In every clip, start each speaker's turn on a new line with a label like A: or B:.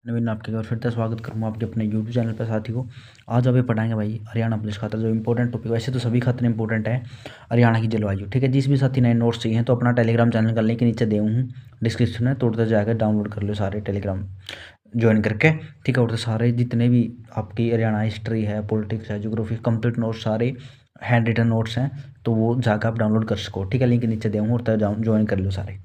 A: नवीन आपके घर फिर से स्वागत करूँगा आपके अपने यूट्यूब चैनल पर साथी को। आज अभी पढ़ाएंगे भाई हरियाणा पुलिस खाता जो इंपॉर्टेंट टॉपिक, वैसे तो सभी खाते इंपॉर्टेंट है। हरियाणा की जलवायु, ठीक है। जिस भी साथी नए नोट्स चाहिए तो अपना टेलीग्राम चैनल का लिंक नीचे दे हूँ डिस्क्रिप्शन में, तो उधर जाकर डाउनलोड कर लो सारे टेलीग्राम ज्वाइन करके, ठीक है। उधर सारे जितने भी आपकी हरियाणा हिस्ट्री है, पॉलिटिक्स है, ज्योग्राफी, कंप्लीट नोट्स सारे हैंड रिटन नोट्स हैं, तो वो जाकर आप डाउनलोड कर सको, ठीक है। लिंक नीचे दे हूँ, उधर ज्वाइन कर लो सारे।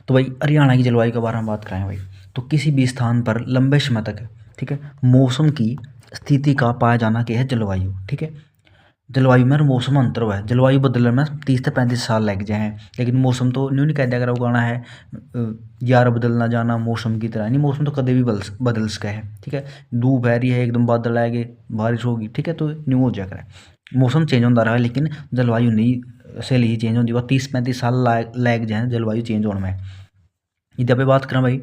A: तो भाई हरियाणा की जलवायु के बारे में बात करें भाई, तो किसी भी स्थान पर लंबे समय तक, ठीक है, मौसम की स्थिति का पाया जाना क्या है, जलवायु, ठीक है। जलवायु में और मौसम में अंतर हुआ है। जलवायु बदलने में 30 से 35 साल लग जाए हैं, लेकिन मौसम तो न्यू नहीं कह दिया अगर वो गाना है यार बदलना जाना मौसम की तरह नहीं। मौसम तो कभी भी बदल सका है, ठीक है। धूप है रही है, एकदम बादल आएंगे, बारिश होगी, ठीक है, तो न्यू हो जाएगा। मौसम चेंज होता रहा है, लेकिन जलवायु नहीं से ही चेंज होती है। 30-35 साल लग जाए जलवायु चेंज होने में। यदि आप बात करें भाई,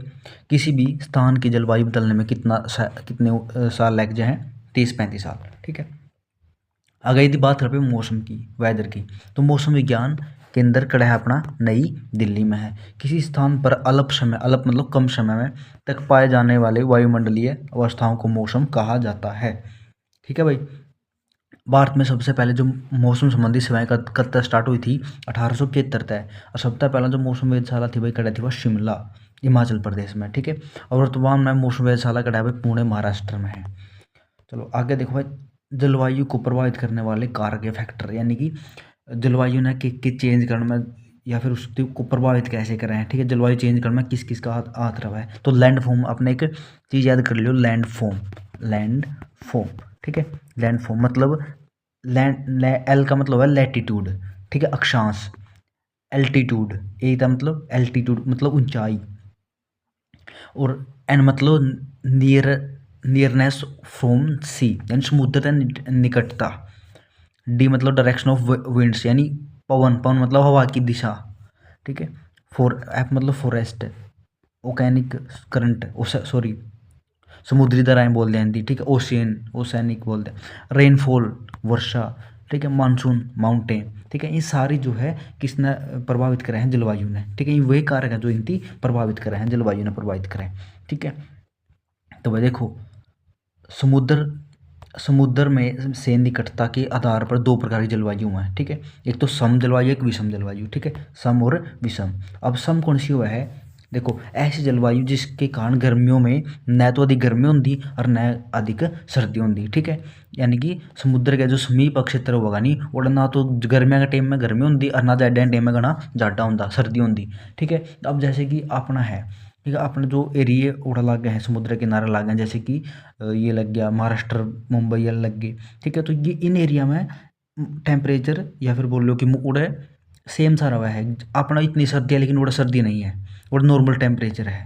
A: किसी भी स्थान की जलवायु बदलने में कितने साल लग जाए, 30-35 साल, ठीक है। अगर यदि बात करें मौसम की, वेदर की, तो मौसम विज्ञान केंद्र कड़ा है अपना नई दिल्ली में है। किसी स्थान पर अल्प समय, अल्प मतलब कम समय में तक पाए जाने वाले वायुमंडलीय अवस्थाओं को मौसम कहा जाता है, ठीक है भाई। भारत में सबसे पहले जो मौसम संबंधी सेवाएं कब स्टार्ट हुई थी, 1875 तय। और सबसे पहला जो मौसम वेधशाला थी भाई कड़ा थी, वह शिमला हिमाचल प्रदेश में, ठीक है। और वर्तमान में मौसम वेधशाला कड़ा है भाई पुणे महाराष्ट्र में है। चलो आगे देखो भाई, जलवायु को प्रभावित करने वाले कारक या फैक्टर, यानी कि जलवायु ने के चेंज करने में या फिर उसको प्रभावित कैसे कर रहे हैं, ठीक है। जलवायु चेंज करने में किस किस का हाथ रहा है, तो लैंड फॉर्म, अपने एक चीज़ याद कर लियो, लैंड फॉर्म, लैंड फॉर्म, ठीक है। लैंड फॉर्म मतलब एल का मतलब है लैटिट्यूड, ठीक है, अक्षांश। एल्टीट्यूड, ए का मतलब एल्टीट्यूड मतलब ऊंचाई, और एन मतलब नियर, नियरनेस फ्रॉम सी यानी समुद्र से निकटता। डी मतलब डायरेक्शन ऑफ विंड्स यानी पवन, पवन मतलब हवा की दिशा, ठीक है। एफ मतलब फॉरेस्ट, ओकेनिक करंट, सॉरी समुद्री धाराएं बोलते हैं हिंदी, ठीक है। ओशियन, ओसैनिक बोलते हैं। रेनफॉल वर्षा, ठीक है। मानसून माउंटेन, ठीक है। ये सारी जो है किसने प्रभावित करे हैं, जलवायु ने, ठीक है। ये वही कारक है जो इनकी प्रभावित करे हैं, जलवायु ने प्रभावित करे, ठीक है। तो भाई देखो, समुद्र समुद्र में से निकटता के आधार पर दो प्रकार की जलवायु हैं, ठीक है। एक तो सम जलवायु, एक विषम जलवायु, ठीक है। सम और विषम। अब सम कौन सी हुआ है, देखो ऐसी जलवायु जिसके कारण गर्मियों में न तो अधिक गर्मी होती और न अधिक सर्दी होती, ठीक है। यानी कि समुद्र का जो समीप क्षेत्र होगा नहीं, वो ना तो गर्मियों के टाइम में गर्मी होती और ना ज्यादा टाइम में घना जाड़ा होता, सर्दी होती, ठीक है। अब जैसे कि अपना है, ठीक है, अपने जो एरिए उड़ा लग गए हैं, समुद्र किनारे लग गए, जैसे कि ये लग गया महाराष्ट्र, मुंबई ये लग गई, ठीक है। तो ये इन एरिया में टेम्परेचर या फिर बोल लो कि उड़े सेम सा रहा है। अपना इतनी सर्दी है लेकिन उड़ा सर्दी नहीं है, उड़ा नॉर्मल टेम्परेचर है,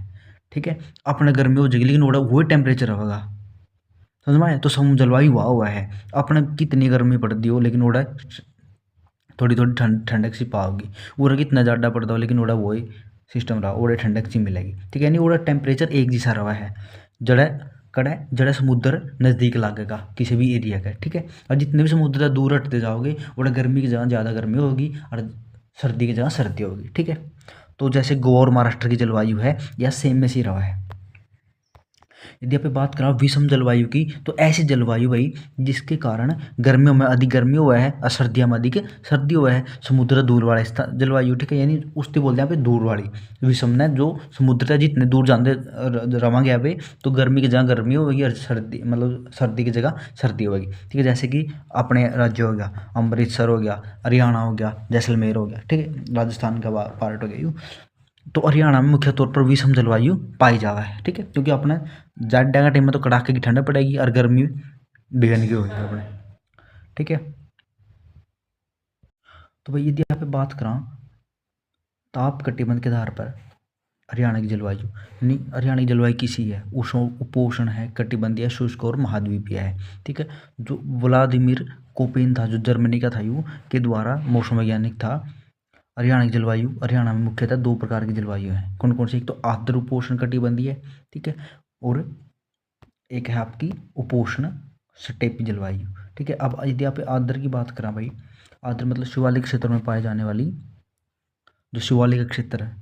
A: ठीक है। अपने गर्मी हो जाएगी लेकिन उड़ा वही टेम्परेचर रहेगा, समझ में आया। तो सम जलवायु हुआ है, अपने कितनी गर्मी पड़ती हो लेकिन उड़ा थोड़ी थोड़ी ठंडक सी पाओगी। उड़ा कितना ज़्यादा पड़ता हो लेकिन उड़ा वही सिस्टम रहा, उड़ा ठंडक सी मिलेगी, ठीक है। यानी उड़ा टेम्परेचर एक जैसा रहा है, जड़ा कड़ा जड़ा समुद्र नज़दीक लागेगा किसी भी एरिया का, ठीक है। और जितने भी समुद्र से दूर हटते जाओगे उड़ा गर्मी की जगह ज़्यादा गर्मी होगी और सर्दी की जगह सर्दी होगी, ठीक है। तो जैसे गोवा और महाराष्ट्र की जलवायु है या सेम में सी रहा है। यदि आप बात करें विषम जलवायु की, तो ऐसी जलवायु भाई जिसके कारण गर्मियों में अधिक गर्मी हुआ है और सर्दियों में अधिक सर्दी हुआ है। समुद्र दूर वाला जलवायु, ठीक है, यानी उसकी बोलते हैं यहाँ पे दूर वाली। विषम ने जो समुद्र से जितने दूर जाते रवांगे यहाँ पे, तो गर्मी की जगह गर्मी होगी और सर्दी मतलब सर्दी की जगह सर्दी होगी, ठीक है। जैसे कि अपने राज्य हो गया, अमृतसर हो गया, हरियाणा हो गया, जैसलमेर हो गया, ठीक है, राजस्थान का पार्ट हो गया यूँ। तो हरियाणा में मुख्य तौर पर विषम जलवायु पाई जावा है, ठीक है, क्योंकि अपने जाड़ा का टाइम में तो कड़ाके की ठंड पड़ेगी और गर्मी बेहन की होगी अपने, ठीक है। तो भाई यदि आप बात करा ताप कटिबंध के आधार पर हरियाणा की जलवायु, यानी हरियाणा की जलवायु किसी है, उपोष्ण है, कटिबंधीय, शुष्क और महाद्वीपीय है, ठीक है। जो व्लादिमीर कोपेन था, जो जर्मनी का था यू के द्वारा मौसम वैज्ञानिक था। हरियाणा की जलवायु, हरियाणा में मुख्यतः दो प्रकार की जलवायु है, कौन कौन सी, एक तो आर्द्र उपोष्ण कटिबंधीय है, ठीक है, और एक है आपकी उपोष्ण स्टेपी जलवायु, ठीक है। अब यदि आप आर्द्र की बात करें भाई, आर्द्र मतलब शिवालिक क्षेत्र में पाए जाने वाली, जो शिवालिक क्षेत्र है,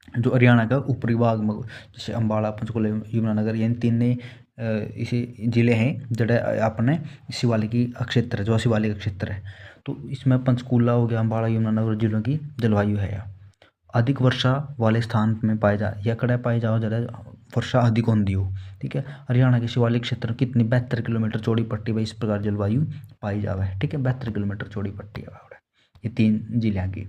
A: जो हरियाणा का ऊपरी भाग में जैसे अम्बाला, पंचकुला, यमुनानगर, यानी तीन इसी जिले हैं जड़े अपने शिवालिकी क्षेत्र, जो शिवालिक क्षेत्र है। तो इसमें पंचकुला हो गया, अम्बाला, यमुनानगर जिलों की जलवायु है। अधिक वर्षा वाले स्थान में पाए जा या कड़े पाए जाओ जरा वर्षा अधिक होती हो। ठीक है, हरियाणा के शिवालिक क्षेत्र कितनी 72 किलोमीटर चौड़ी पट्टी में इस प्रकार जलवायु पाई जावे। ठीक है, 72 किलोमीटर चौड़ी पट्टी है ये तीन जिलों की।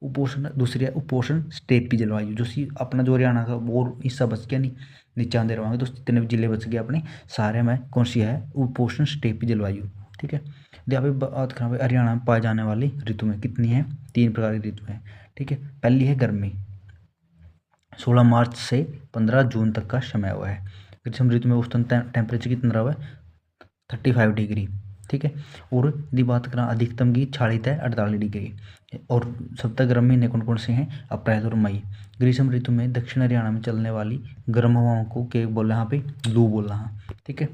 A: उपोषण दूसरी है उपोषण स्टेपी जलवायु, जो सी अपना जो हरियाणा का और हिस्सा बच गया नहीं, नीचे आते रहोगे तो जितने भी जिले बच गए अपने सारे में कौन सी है उपोषण स्टेपी जलवायु। ठीक है, यहाँ पे बात करें हरियाणा में पाए जाने वाली ऋतु में कितनी है, 3 प्रकार की ऋतु है। ठीक है, पहली है गर्मी, 16 मार्च से 15 जून तक का समय हुआ है। ग्रीष्म ऋतु में औसतन टेम्परेचर कितना रहा है 35 डिग्री। ठीक है, और यदि बात करें अधिकतम की 46 है 48 डिग्री। और सबसे गर्म महीने कौन कौन से हैं, अप्रैल और मई। ग्रीष्म ऋतु में दक्षिण हरियाणा में चलने वाली गर्म हवाओं को क्या बोला यहाँ पे, लू बोला। हाँ, ठीक है,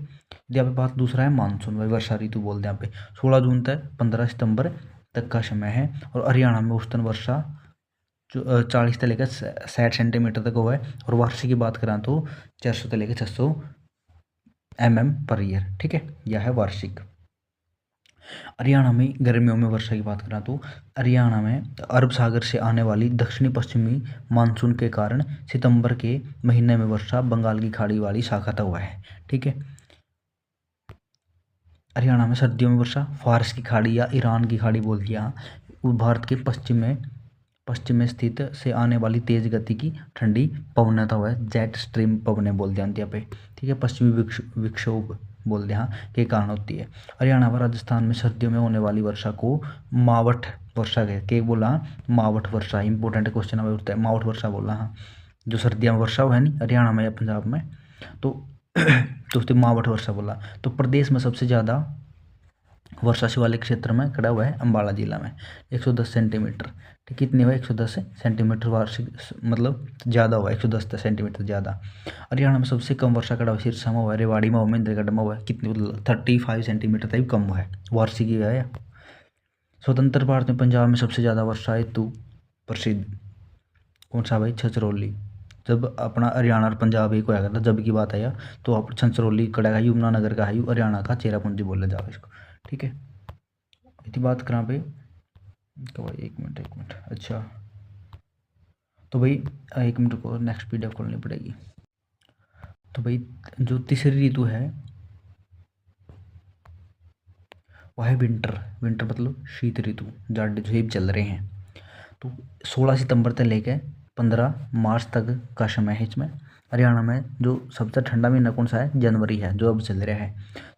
A: यहाँ पे बात दूसरा है मानसून, वही वर्षा ऋतु बोलते हैं यहाँ पे। 16 जून तक 15 सितंबर तक का समय है। और हरियाणा में औसतन वर्षा 40 से लेकर 60 सेंटीमीटर तक हुआ है। और वार्षिक की बात करें तो 400 से लेकर 600 mm पर ईयर। ठीक है, यह है वार्षिक। हरियाणा में गर्मियों में वर्षा की बात करें तो हरियाणा में अरब सागर से आने वाली दक्षिणी पश्चिमी मानसून के कारण सितंबर के महीने में वर्षा बंगाल की खाड़ी वाली शाखा तक हुआ है। ठीक है, हरियाणा में सर्दियों में वर्षा फारस की खाड़ी या ईरान की खाड़ी बोलती है। भारत के पश्चिम में स्थित से आने वाली तेज गति की ठंडी पवनता हुआ है, जेट स्ट्रीम पवने बोलते हैं यहाँ पे। ठीक है, पश्चिमी विक्षोभ बोलते हैं के कारण होती है। हरियाणा व राजस्थान में सर्दियों में होने वाली वर्षा को मावठ वर्षा के बोला, मावठ वर्षा इंपॉर्टेंट क्वेश्चन होता है, मावठ वर्षा बोला। हाँ, जो सर्दियों में वर्षा हुआ है नहीं हरियाणा में या पंजाब में तो उसको मावठ वर्षा बोला। तो प्रदेश में सबसे ज़्यादा वर्षा शिवालिक क्षेत्र में खड़ा हुआ है अम्बाला जिला में 110 सेंटीमीटर। ठीक, कितनी हुआ 110 सेंटीमीटर वार्षिक, मतलब ज़्यादा हुआ 110 सेंटीमीटर ज़्यादा। हरियाणा में सबसे कम वर्षा खड़ा हुआ सिरसा में हुआ है, रेवाड़ी में हुआ, महेंद्रगढ़ में हुआ है, कितनी 35 सेंटीमीटर तक कम हुआ है वार्षिक है। स्वतंत्र भारत में पंजाब में सबसे ज़्यादा वर्षा हेतु प्रसिद्ध कौन सा भाई, छछरौली। जब अपना हरियाणा और पंजाब एक होया करता, जब की बात आया तो आप छछरौली कड़ा का यमुनानगर का है, हरियाणा का चेरापूंजी बोला जाओ इसको। ठीक है, इतनी बात करा पे तो भाई एक मिनट अच्छा, तो भाई 1 मिनट को नेक्स्ट PDF खोलनी पड़ेगी। तो भाई जो तीसरी ऋतु है वह है विंटर। विंटर मतलब शीत ऋतु, जाड़े जो ही चल रहे हैं। तो 16 सितंबर से लेकर 15 मार्च तक का समय है इसमें। हरियाणा में जो सबसे ठंडा महीना कौन सा है, जनवरी है, जो अब चल रहा है।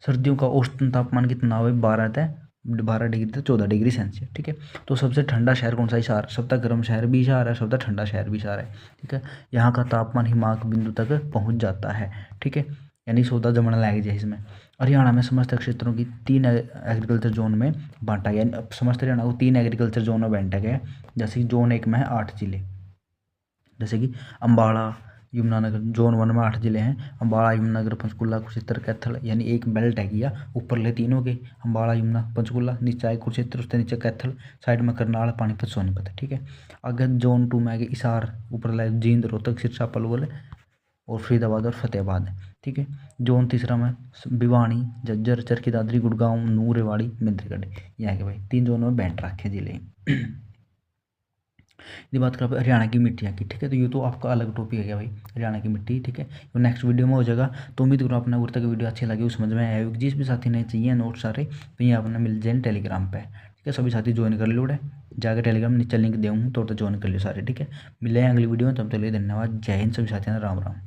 A: सर्दियों का औसतन तापमान कितना हुआ, 12 डिग्री से 14 डिग्री सेल्सियस। ठीक है, तो सबसे ठंडा शहर कौन सा, हिसार। सबसे गर्म शहर भी हिसार है, सबसे ठंडा शहर भी हिसार है। ठीक है, यहाँ का तापमान हिमांक बिंदु तक पहुँच जाता है। ठीक है, यानी सौदा जमना लग जाए इसमें। हरियाणा में समस्त क्षेत्रों की 3 एग्रीकल्चर जोन में बांटा गया, यानी समस्त हरियाणा को 3 एग्रीकल्चर जोन में बांटा गया। जैसे कि जोन 1 में है 8 जिले, जैसे कि अम्बाड़ा, यमुनानगर। जोन 1 में 8 जिले हैं, अम्बाड़ा, यमुनानगर, पंचकुला, कुरुक्षेत्र, कैथल, यानी एक बेल्ट है किया, ऊपर ले तीनों के अम्बाड़ा, यमुना, पंचकुला, नीचे आए कुरुक्षेत्र, उसके नीचे कैथल, साइड में करनाल, पानीपत, सोनीपत। ठीक है, अगर जोन 2 में आगे हिसार, ऊपर लाए जींद, रोहतक, सिरसा, पलवल और फरीदाबाद और फतेहाबाद। ठीक है, जोन 3 में भिवानी, झज्जर, चरखी दादरी, गुड़गांव, नूंह, रेवाड़ी, महेंद्रगढ़। यहाँ के भाई 3 जोनों में बैंट रखे जिले। यदि बात करें हरियाणा की मिट्टियाँ की, ठीक है, तो ये तो आपका अलग टॉपिक है क्या भाई, हरियाणा की मिट्टी। ठीक है, तो नेक्स्ट वीडियो में हो जाएगा। तो उम्मीद करो अपना उर तक वीडियो अच्छी लगी, उस समझ में आया होगी। जिस भी साथी ने चाहिए नोट सारे तो ये अपना मिल जाए टेलीग्राम पे। ठीक है, सभी साथी ज्वाइन कर लो, जाकर टेलीग्राम नीचे लिंक दूँ तो ज्वाइन कर लो सारे। ठीक है, मिले हैं अगली वीडियो में, तब तक के लिए धन्यवाद। जय हिंद सभी साथियों, राम राम।